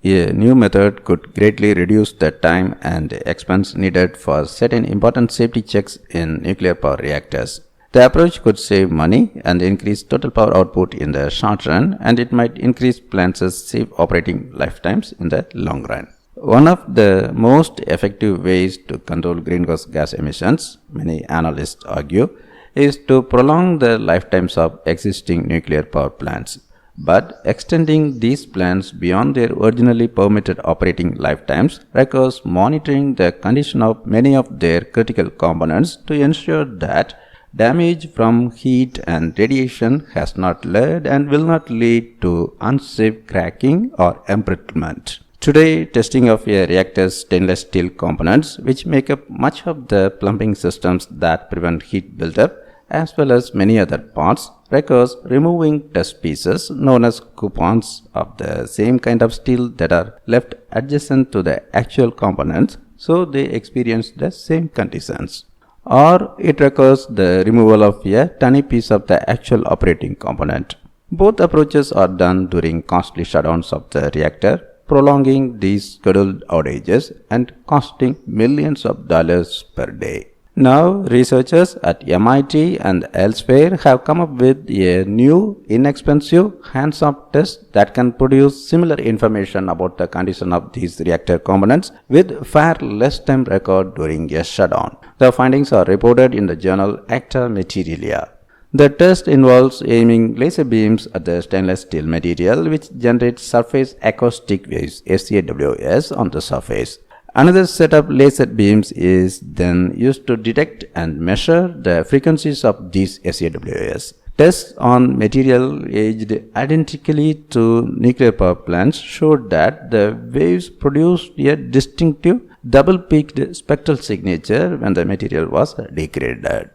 A new method could greatly reduce the time and expense needed for certain important safety checks in nuclear power reactors. The approach could save money and increase total power output in the short run, and it might increase plants' safe operating lifetimes in the long run. One of the most effective ways to control greenhouse gas emissions, many analysts argue, is to prolong the lifetimes of existing nuclear power plants. But extending these plants beyond their originally permitted operating lifetimes requires monitoring the condition of many of their critical components to ensure that damage from heat and radiation has not led and will not lead to unsafe cracking or embrittlement. Today, testing of a reactor's stainless steel components, which make up much of the plumbing systems that prevent heat buildup, as well as many other parts, requires removing test pieces known as coupons of the same kind of steel that are left adjacent to the actual components so they experience the same conditions. Or it requires the removal of a tiny piece of the actual operating component. Both approaches are done during costly shutdowns of the reactor, prolonging these scheduled outages and costing millions of dollars per day. Now, researchers at MIT and elsewhere have come up with a new, inexpensive, hands-off test that can produce similar information about the condition of these reactor components with far less time record during a shutdown. The findings are reported in the journal Acta Materialia. The test involves aiming laser beams at the stainless steel material, which generates surface acoustic waves (SAWS) on the surface. Another set of laser beams is then used to detect and measure the frequencies of these SAWS. Tests on material aged identically to nuclear power plants showed that the waves produced a distinctive double-peaked spectral signature when the material was degraded.